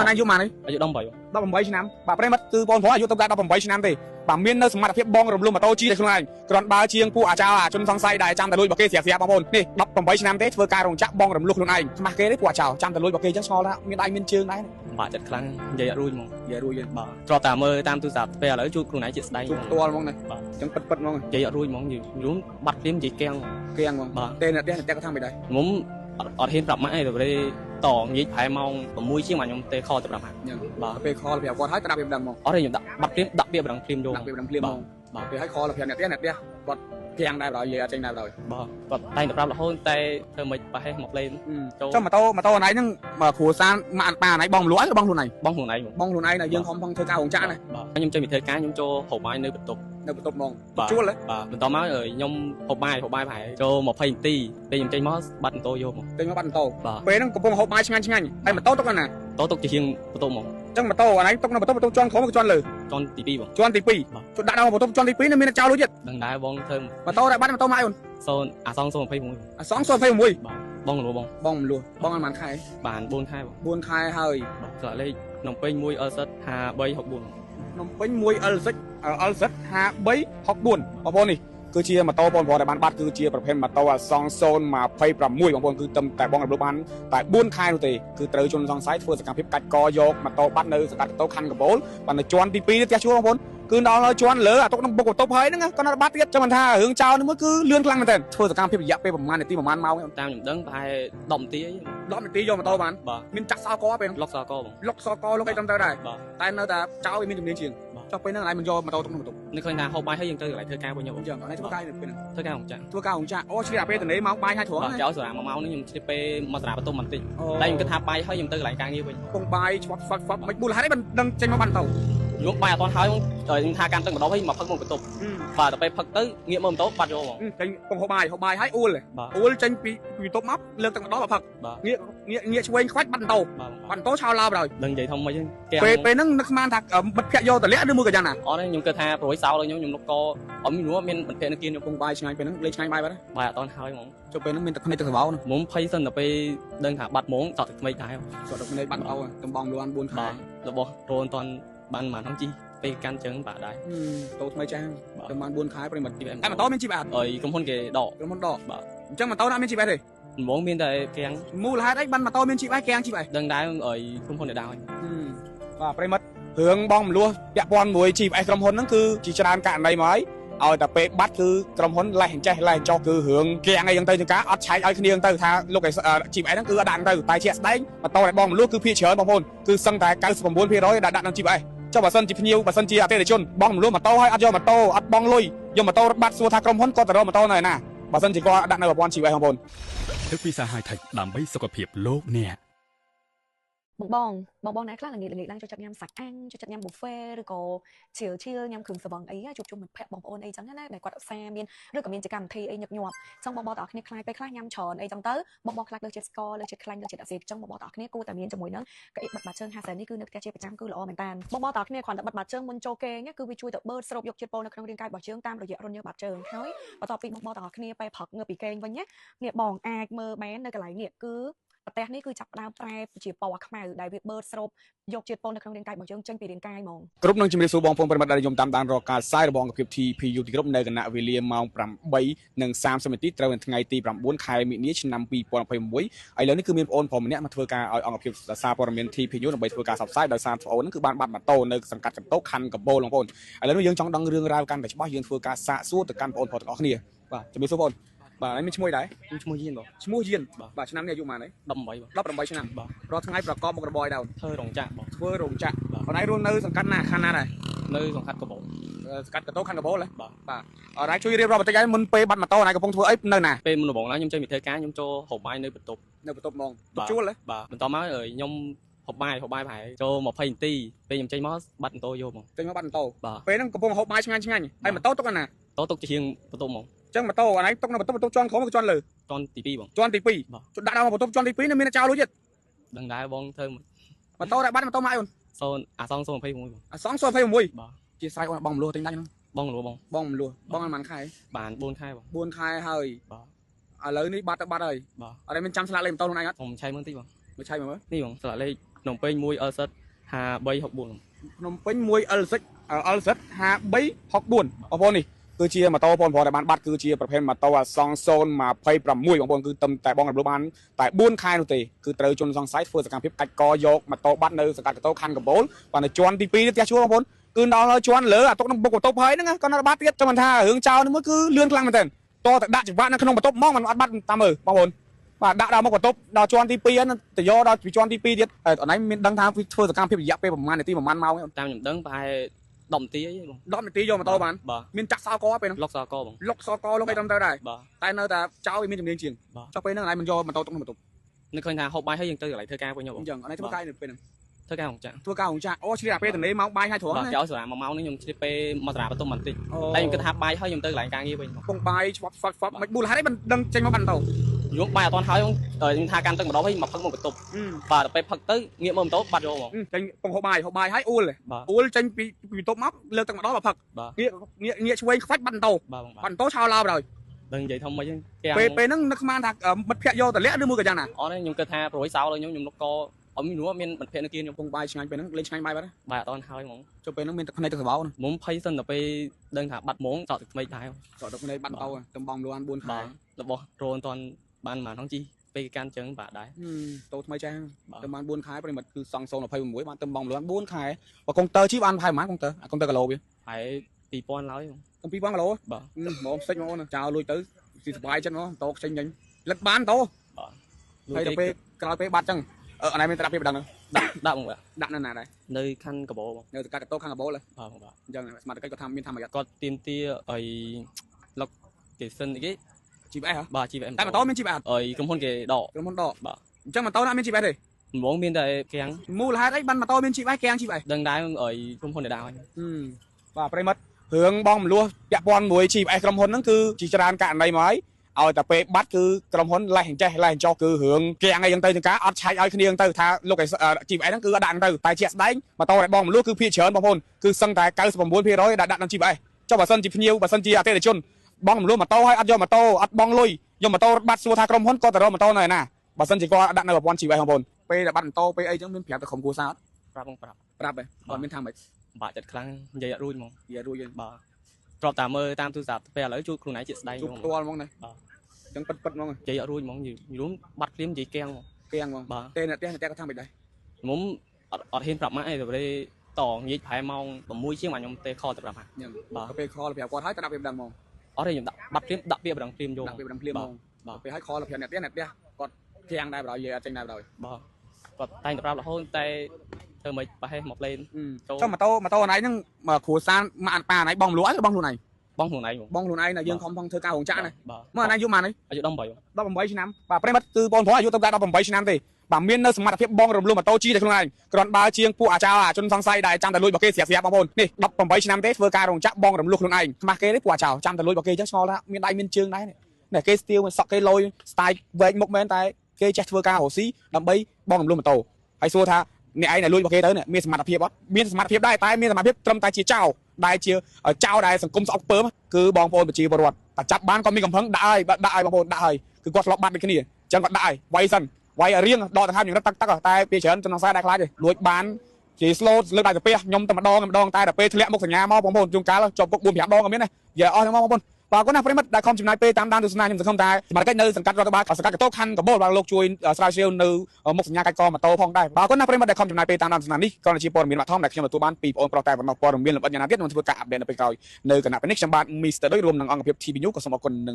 អាយុម៉ានអាយុ18ឆ្នាំបាទប្រិមិត្តគឺបងប្រុសអាយុទៅតែ18ឆ្នាំទេបាទមាននៅសមត្ថភាពបងរំលំម៉ូតូជិះខ្លួនឯងគ្រាន់បើជាងពួកអាចោអាជនសង្ស័យដែលចាំតែលួចរបស់គេស្រាប់បងប្អូននេះ18ឆ្នាំទេធ្វើការរោងចក្របងរំលោះខ្លួនឯងខ្មាស់គេទេពួកអាចោចាំតែលួចរបស់គេអញ្ចឹងឆ្ងល់ថាមានដៃមានជើងដែរបាទចិត្តខ្លាំងនិយាយអត់រួចហ្មងនិយាយរួចទេបាទទ្រព្យតែមើលតាមទូរស័ព្ទពេលឥឡូវជួបខ្លួនឯងជាស្ដែងជួបផ្ទាល់ហ្មងណាបាទអញ្ចឹងពិតហ្មងនិយាយអត់រួចហ្មងយូរបាត់ព្រាមនិយាយកៀងហ្មងបាទទេអ្នកផ្ទះគាត់ថាមិនដែរខ្ញុំអត់ហ៊ានប្រាប់ម៉ាក់ឯងទៅព្រៃតងាយប្រហែលម៉ោង6ជាងមកខ្ញុំទេខទៅប្រាប់ម៉ាក់បាទពេលខលប្រាប់គាត់ហើយទៅដាក់វាម្ដងហ្មងអត់ទេខ្ញុំដាក់បាត់ព្រាមដាក់វាម្ដងព្រាមយកដាក់វាម្ដងព្រាមហ្មងបាទពេលឲ្យខលប្រាប់អ្នកផ្ទះគាត់គាំងដែរបើនិយាយអត់ចេញដែរបើបាទគាត់តែងតែប្រាប់រហូតតែធ្វើមិនប្រហែលមកលេងចូលចុះម៉ូតូអណៃហ្នឹងគ្រួសារម៉ាក់ប៉ាអណៃបងលួយឬបងខ្លួនឯងបងខ្លួនឯងបងខ្លួនឯងដែលយើងខំធ្វើការរោងចក្រណាបាទខ្ញុំចេញពីធ្វើការខ្ញុំចូលហូបបាយនៅបន្ទប់ហ្មងជួលបាទបន្តមកខ្ញុំហូបបាយប្រហែលចូល20នាទីពេលខ្ញុំចេញមកបាត់ម៉ូតូយកមកចេញមកបាត់ម៉ូតូពេលហ្នឹងកំពុងហូបបាយឆ្ងាញ់ហើយម៉ូតូទុកណាតោទុកជាជាងបន្ទប់ហ្មងចឹងម៉ូតូអណៃទុកនៅបន្ទប់ជាន់ក្រោមជាន់លើជាន់ទី2បងជាន់ទី2ទៅដាក់ដល់បន្ទប់ជាន់ទី2នៅមានចោលលុយទៀតដឹងដែរបងធ្វើម៉ូតូដែលបាត់ម៉ូតូម៉ាក់អូន021អា221បាទបងលួបងអត់បានខែបាន4ខែបង4ខែហើយបាទស្លាកលេខភ្នំពេញ1 LZ 5364ភ្នំពេញ1 LZ 5364បងប្អូននេះគឺជាម៉ូតូបងប្អូនដែលបានបាត់គឺជាប្រភេទម៉ូតូអាសង់026បងប្អូនគឺតែបងរំលោភបានតែ4ខែនោះទេគឺត្រូវជនសង្ស័យធ្វើសកម្មភាពកាច់កយកម៉ូតូបាត់នៅសង្កាត់កតោខណ្ឌកំពូលបាននៅជាន់ទី2ផ្ទះជួលបងប្អូនគឺដល់នៅជាន់លើអាទុកនឹងបុកបន្ទប់ហើយហ្នឹងគាត់នៅបាត់ទៀតចាំមិនថារឿងចោលនេះមួយគឺលឿនខ្លាំងមែនទែនធ្វើសកម្មភាពរយៈពេលប្រហែលនាទីប្រហែលម៉ោងតាមខ្ញុំដឹងប្រហែល10នាទី10នាទីយកម៉ូតូបានមានចាក់សោកពេលលុកសោកបងលុកសោកលុកអីតាមទៅដែរតែនៅតែចោលវាមានជំនាញជាងចុះពេលហ្នឹងឯងមិនយកម៉ូតូទុកក្នុងបន្ទប់នឹកឃើញថាហូបបាយហើយយើងទៅកន្លែងធ្វើការវិញអញ្ចឹងឯងធ្វើការពេលហ្នឹងធ្វើការរោងចក្រអូឆ្លៀតអាពេលទៅនេះម៉ោងបាយហើយត្រង់ចោលសារ1ម៉ោងនេះខ្ញុំឆ្លៀតពេលមកសារបន្ទប់បន្តិចតែខ្ញុំគិតថាបាយហើយខ្ញុំទៅកន្លែងការងារវិញពងបាយឆ្វត់មិនប៊ូលហេតុអីមិនដឹងចេញមកបានទៅយកបាយអត់ទាន់ហើយខ្ញុំថាកាន់ទឹកម្ដងហើយមកផឹកមកបន្ទប់បាទទៅពេលផឹកទៅងាកមើលបន្ទប់បាត់យកហ្មងចេញពងហូបបាយហើយអ៊ូលចេញពីបន្ទប់មកលើកទឹកម្ដងមកផឹកងាកឆ្វេងខ្វាច់បាត់បន្ទោឆោឡោបហើយដឹងនិយាយធំមិនអញ្ចឹងពេលហ្នឹងនឹកស្មានថាបិទភ័ក្រយកតលាក់ឬមួយក៏យ៉ាងណាអត់ទេខ្ញុំគិតថាប្រួយសោលខ្ញុំលុកកអត់មានរួមមានបន្ទែនៅគៀនពងបាយឆ្ងាញ់ពេលហ្នឹងលេងឆ្ងាញ់បាយបាត់បាយអត់ទាន់ហើយហ្មងចុះពេលហ្នឹងមានទឹកភ្នែកទឹកសវោហ្នឹងមុំភ័យសិនតែពេលដឹងថាបាត់ហ្មងតោះទឹកថ្មីដែរចុះទឹកភ្នែកបាត់អូតំបងលួន4ខែរបស់រោនតន់បានប៉ុន្មានហ្នឹងជីពេលកាន់ចឹងបាក់ដែរតូថ្មីចាស់ប្រហែល4ខែប្រិមិត្តតែម៉ូតូមានជីបអត់អីក្រុមហ៊ុនគេដកបាទអញ្ចឹងម៉ូតូណាមានជីបអត់ទេហ្មងមានតែគាំងមូលហេតុអីបានម៉ូតូមានជីបអីគាំងជីបអីដឹងដែរអីក្រុមហ៊ុនគេដកបាទប្រិមិត្តរឿងបងមលួសពាក់ព័ន្ធមួយជីបអីក្រុមហ៊ុនហ្នឹងគឺជាច្រើនករណីមកហើយឲ្យតែពេលបាត់គឺក្រុមហ៊ុនលេះចេះលេះចោះគឺរឿងគាំងអីយ៉ាងទៅជាការអត់ឆែកឲ្យគ្នាទៅថាលោកជីបអីហ្នឹងគឺអត់ដាក់ទៅតែជាក់ស្ដែងម៉ូតូដែលបងមលួសគឺភាគច្រើនបងប្អូនគឺសឹងតែ99%ដែលដាក់នឹងជីបអីចុះបើសិនជាភ្ញៀវបើសិនជាអតិថិជនបងមលួសម៉ូតូហើយអត់យកម៉ូតូអត់បងលុយយកម៉ូតូរត់បាត់សួរថាក្រុមហ៊ុនគាត់ទៅរកម៉ូតូនៅណាបើសិនជាគាត់ដាក់នៅប្រព័ន្ធជីវៈបងប្អូនទឹកពីសាហាយថៃដើម្បីសុខភាពលោកអ្នកបងណាខ្លះល្ងាចឡើងចូលចិត្តញ៉ាំសាច់អាំងចូលចិត្តញ៉ាំប៊ូហ្វេឬក៏ឈៀលញ៉ាំគ្រឿងសង្វឹងអីជួបជុំមិត្តភ័ក្តិបងប្អូនអីចឹងណាដែលគាត់ឧស្សាហ៍មានឬក៏មានជាកម្មវិធីអីញឹកញាប់ចឹងបងទាំងអស់គ្នាខ្លាចពេលខ្លះញ៉ាំច្រើនអីចឹងទៅបងខ្លាចលើចិត្តស្ករលើចិត្តខ្លាញ់លើចិត្តអាស៊ីតចឹងបងទាំងអស់គ្នាគួរតែមានជាមួយនឹងកៅអីបិទបាតជើង50នេះគឺនៅផ្ទះជាប្រចាំគឺល្អមែនតើបងទាំងអស់គ្នាគ្រាន់តែបិទបាតជើងមុនចូលគេងគឺវាជួយទៅបឺតស្រូបយកជាតិពុលនៅក្នុងរាងកាយរបស់យើងតាមរយៈរន្ធញើសបាតជើងហើយបន្ទាប់ពីបងទាំងអស់គ្នាពេលព្រឹកងើបពីគេងវិញណានេះបងអាចមើលបាននៅកន្លែងនេះគឺប្រទេសនេះគឺចាប់ផ្ដើមប្រែជាពណ៌ខ្មៅដែលវាបឺតស្រូបយកជាតិពុលនៅក្នុងរាងកាយរបស់យើងចេញពីរាងកាយហ្មងគ្រប់នឹងជំរាបសួរបងប្អូនប្រិមត្តដែលខ្ញុំតាមដានរកការផ្សាយរបស់អង្គភាព TPU ទីក្រុមនៅគណៈវេលាម៉ោង8:30នាទីត្រូវនៅថ្ងៃទី9ខែមិនិនាឆ្នាំ2021ឥឡូវនេះគឺមានបងប្អូនម្នាក់មកធ្វើការឲ្យអង្គភាពសារព័ត៌មាន TPU ដើម្បីធ្វើការផ្សព្វផ្សាយដោយសារបងប្អូនគឺបានបាត់ម៉ូតូនៅសង្កាត់កន្តោខណ្ឌកំពូលបងប្អូនឥឡូវនេះយើងចង់ដឹងរឿងរ៉ាវកាន់តែច្បាស់យើងធ្វើការសាកសួរទៅកាន់បងប្អូនទាំងអស់គ្នាបាទជំរាបសួរបងបាទហើយមានឈ្មោះដែរឈ្មោះយៀនបងឈ្មោះយៀនបាទឆ្នាំនេះអាយុប៉ុន្មានហើយ18ឆ្នាំបាទរាល់ថ្ងៃប្រកបមុខរបរឲ្យដែរធ្វើរោងចក្របងធ្វើរោងចក្របងឯងរស់នៅសង្កាត់ណាខណ្ឌណាដែរនៅសង្កាត់កំពូលសង្កាត់កន្តោខណ្ឌកំពូលបាទអរឯងជួយរៀបរាប់បន្តិចឲ្យមុនពេលបាត់ម៉ូតូឯងកំពុងធ្វើអីនៅណាពេលមុនដំបូងឡើយខ្ញុំចេញពីធ្វើការខ្ញុំចូលហូបបាយនៅបន្ទប់ហ្មងជួលបាទបន្តមកខ្ញុំហូបបាយប្រហែលចូល20នាទីពេលខ្ញុំចេញមកបាត់ម៉ូតូយកហ្មងចេញមកបាត់ម៉ូតូពេលហ្នឹងកំពុងហូបបាយឆ្ងាញ់ហើយម៉ូតូទុកណាតោទុកជាងបន្ទប់ហ្មងចឹងម៉ូតូអានេះទុកនៅបន្ទប់ជាន់ក្រោមឬជាន់លើជាន់ទី2បងជាន់ទី2ចុះដាក់ដល់បន្ទប់ជាន់ទី2នៅមានចោលលុយទៀតដឹងដែរបងធ្វើម៉ូតូដែលបាត់ម៉ូតូម៉ាក់អូន221បង221បាទជាស្រ័យបងមលួសទិញដាច់ហ្នឹងបងមលួសបងប៉ុន្មានខែបាន4ខែបង4ខែហើយបាទឥឡូវនេះបាត់ហើយបាទអត់មានចាំស្លាកលេខម៉ូតូខ្លួនឯងអត់ខ្ញុំឆៃមើលតិចបងមកឆៃមើលនេះបងស្លាកលេខ นมเป้งมวยset 5364 นมពេញមួយ LZ 5364បងប្អូននេះគឺជាម៉ូតូបងប្អូនដែលបានបាត់គឺជាប្រភេទម៉ូតូអាសង់026បងប្អូនគឺតែបងរំលោភបានតែ4ខែនោះទេគឺត្រូវជនសង្ស័យធ្វើសកម្មភាពកាច់កយកម៉ូតូបាត់នៅសង្កាត់កតោខណ្ឌកំពូលបាទនៅជាន់ទី2ទៀតផ្ទះជួលបងប្អូនគឺដល់ហើយជាន់លើអាទុកនឹងបុកបន្ទប់ហើយហ្នឹងគាត់នៅបាត់ទៀតចាំមិនថារឿងចោលនេះមួយគឺលឿនខ្លាំងមែនទែនតតែដាក់ចង្វាក់នៅក្នុងបន្ទប់ហ្មងមិនអត់បាត់តាមមើលបងប្អូនបាទដាក់ដល់មកបន្ទប់ដល់ជាន់ទី2ហ្នឹងទៅយកដល់ជាន់ទី2ទៀតអត់ណៃមានដឹងថាធ្វើសកម្មភាពរយៈពេលប្រហែលនាទីប្រហែលម៉ោងតាមខ្ញុំដឹងប្រហែល10 នាទីអីបង10នាទីយកម៉ូតូបានមានចាក់សោកពេលហ្នឹងលុកសកបងលុកសកលុកអីត្រឹមត្រូវដែរតែនៅតែចោលវាមានជំនាញជាងចុះពេលហ្នឹងអត់មិនយកម៉ូតូទុកក្នុងបន្ទប់នឹកឃើញថាហូបបាយហើយយើងទៅកន្លែងធ្វើការវិញបងអញ្ចឹងអត់ណៃធ្វើការនៅពេលហ្នឹងធ្វើការហុងចាក់ធ្វើការហុងចាក់អូឆ្លៀតអាពេលទន្លេមកបាយហើយត្រង់ណាចោលសាលា1ម៉ោងនេះខ្ញុំឆ្លៀតពេលមកសាលាបន្ទប់បន្តិចតែខ្ញុំគិតថាបាយហើយខ្ញុំទៅកន្លែងការងារវិញពងបាយឆ្វប់មិនប៊ូលហេតុអីមិនដឹងចេញមកបាត់ទៅយំបាយអត់ទាន់ហើយខ្ញុំថាកាន់ទឹកម្ដងហើយមកផឹកមកបន្ទប់បាទទៅពេលផឹកទៅងាកមើលម៉ូតូបាត់យកហ្មងចេញពងហូបបាយហើយអ៊ូលចេញពីបន្ទប់មកលើកទឹកម្ដងមកផឹកងាកឆ្វេងខ្វាច់បាត់ទៅបាត់ទៅឆោឡោបហើយដឹងនិយាយធំមិនអញ្ចឹងពេលហ្នឹងនឹកស្មានថាមិត្តភក្តិយកតលាក់ឬមួយក៏យ៉ាងណាអត់ទេខ្ញុំគិតថាប្រួយសោលើខ្ញុំលុកកអត់មាននោះមានមិត្តភក្តិនៅគៀនខ្ញុំពងបាយឆ្ងាញ់ពេលហ្នឹងលេងឆ្ងាញ់បាយបាត់បាយអត់ទាន់ហើយហ្មងចុះពេលហ្នឹងមានទឹកភ្នែកទឹកសបោមុំភ័យសិនតែពេលដឹងថាបាត់ហ្មងសក់ទឹកថ្មីដែរសក់ទឹកភ្នែកបាត់ទៅតំបងលួន4ខែរបស់រោអត់ទាន់បានប៉ុន្មានហ្នឹងជីពេលកាន់ចឹងបាទដែរតូថ្មីចាស់ទៅបាន4ខែប្រិមិត្តគឺសង់026បានទៅបងលួន4ខែបើកុងទ័រជីបានប្រហែលប៉ុន្មានកុងទ័រកុងទ័រគីឡូវាហើយ2000ឡើយ2000គីឡូបាទមកផ្សិចមកចោលលួចទៅស៊ីសុបាយចិត្តមកតោខ្ចេញញលិតបានតោបាទហើយទៅពេលក្រោយពេលបាត់ចឹងអត់ណែមានត្រាប់ពីបដងដាក់បងដាក់នៅណាដែរនៅខណ្ឌកបោបងនៅសង្កាត់កតោខណ្ឌកបោបាទបាទអញ្ចឹងស្មារតីគាត់ថាមានធម្មយត្តគាត់ទៀមទាអីឡុកគេសិនគេ GPS ហ៎បាទ GPS តែម៉ូតូមាន GPS អីក្រុមហ៊ុនគេដកក្រុមហ៊ុនដកបាទអញ្ចឹងម៉ូតូណាមាន GPS ទេហ្មងមានតែគាំងមូលហេតុអីបានម៉ូតូមាន GPS គាំង GPS ដឹងដែរអីក្រុមហ៊ុនគេដាក់ហើយបាទប្រិមិត្តរឿងបងមលួសពាក់ព័ន្ធមួយ GPS ក្រុមហ៊ុនហ្នឹងគឺជាច្រើនករណីមកហើយឲ្យតែពេលបាត់គឺក្រុមហ៊ុនលេះអញ្ចេះលេះអញ្ចោះគឺរឿងគាំងអីយ៉ាងទៅចង្ការអត់ឆែកឲ្យគ្នាទៅថាលោក GPS ហ្នឹងគឺអត់ដាក់ទៅតែជាក់ស្ដែងម៉ូតូដែលបងមលួសគឺភាគច្រើនបងប្អូនគឺសឹងតែ 99% ដែលដាក់នឹង GPS ចុះបើសិនជាភ្ញៀវបើសិនជាអតិថិជនបងមលួសម៉ូតូឲ្យអត់យកម៉ូតូអត់បងលុយយកម៉ូតូរត់បាត់សួរថាក្រុមហ៊ុនគាត់ទៅរកម៉ូតូនៅណាបើសិនជាគាត់ដាក់នៅប្រព័ន្ធ GPS បងប្អូនពេលដែលបាត់ម៉ូតូពេលអីចឹងមានប្រាប់ទៅក្រុមគ្រួសារអត់ប្រាប់ហ៎អត់មានថាម៉េចបាក់ចិត្តខ្លាំងនិយាយអត់រួចហ្មងនិយាយរួចទេបាទទ្របតាមមើលតាមទូរស័ព្ទពេលឥឡូវជួបខ្លួនឯងជាស្ដែងហ្មងផ្ទាល់ហ្មងណាចឹងពិតហ្មងនិយាយអត់រួចហ្មងរួមបាត់ព្រាមនិយាយគាំងហ្មងបាទទេអ្នកផ្ទះគាត់ថាមិនដែរមុំអត់ហ៊ានប្រាប់ម៉ាក់អីតែតងាយប្រហែលម៉ោង6ជាងខ្ញុំទេខលទៅប្រាប់ម៉ាក់បាទពេលខលប្រាប់គាត់ហើយតែដាក់ពេលម្ដងហ្មងអត់ទេខ្ញុំដាក់បាត់ព្រាមដាក់ពាក្យម្ដងព្រាមយកដាក់ពាក្យម្ដងព្រាមហ្មងបាទពេលឲ្យខលប្រាប់អ្នកផ្ទះគាត់គាំងដែរបើនិយាយអត់ចេញដែរបើបាទគាត់តែងតែប្រាប់រហូតតែធ្វើមិនប្រហែលមកលេនចុះម៉ូតូអនឡាញហ្នឹងគ្រួសារម៉ាក់ប៉ាអនឡាញបងលួចឲ្យបងខ្លួនឯងបងខ្លួនឯងបងខ្លួនឯងណាយើងខំផងធ្វើការរោងចក្រណាមើលអនឡាញយុម៉ាននេះអាយុ18ឆ្នាំបាទប្រិមិត្តគឺបងប្រុសអាយុទៅតែ18ឆ្នាំទេបាទមាននៅសមត្ថភាពបងរំលោះម៉ូតូជីតែខ្លួនឯងគ្រាន់បើជាងពួកអាចោជនសង្ស័យដែលចាំតែលួចរបស់គេស្រាប់បងប្អូននេះ18ឆ្នាំទេធ្វើការរោងចក្របងរំលោះខ្លួនឯងខ្មាស់គេទេពួកអាចោចាំតែលួចរបស់គេអញ្ចឹងឆ្ងល់ថាមានដៃមានជើងដែរនេះគេស្ទៀវសក់គេលយស្ទាយវែងមុខមែនតែគេចេះធ្វើការរកស៊ីដើម្បីបងរំលោះម៉ូតូហើយសួរថាអ្នកឯងដែលលួចរបស់គេទៅមានសមត្ថភាពអត់មានសមត្ថភាពដែរតែមានសមត្ថភាពត្រឹមតែជាចៅដែលជាចៅដែលសង្គមស្អប់ពើគឺបងប្អូនប្រជាពលរដ្ឋតែចាប់បានក៏មានកំផឹងដាក់ឲ្យបងប្អូនដាក់ឲ្យគឺគាត់ធ្លាប់បាត់ដូចគ្នាអញ្ចឹងគាត់ដាក់ឲ្យវាយសិនវាយឲ្យរៀងដកដង្ហើមយ៉ាងរឹតទឹកតែពេលច្រើនចំណាំខ្សែដែរខ្លាចទេលួចបានជា slow លើកដៃទៅពេលខ្ញុំតែម្ដងតែដល់ពេលធ្លាក់មុខសញ្ញាមកបងប្អូនជួនកាលជាប់គុក 4-5 ដងក៏មានដែរនិយាយអស់ហ្នឹងបងប្អូនបាទគាត់ណាប្រិមិត្តដែលខំចំណាយពេលតាមដានទស្សនាខ្ញុំសង្ឃឹមថាសមាជិកនៅសង្កាត់រដ្ឋបាលសង្កាត់កតោខណ្ឌកបោលបាទលោកជួយស្រាវជ្រាវនៅមុខសញ្ញាកាច់កម៉ូតូផងដែរបាទគាត់ណាប្រិមិត្តដែលខំចំណាយពេលតាមដានទស្សនានេះក៏ជាព័ត៌មានបឋមដែលខ្ញុំទទួលបានពីបងប្អូនប្រុសតែប៉ុណ្ណោះព័ត៌មានលម្អិតយ៉ាងណាទៀតនឹងធ្វើការអាប់ដេតនៅពេលក្រោយនៅគណៈពេលនេះខ្ញុំបាទ Mr. ដូចរួមនឹងអង្គភាព TV News ក៏សូមអរគុណ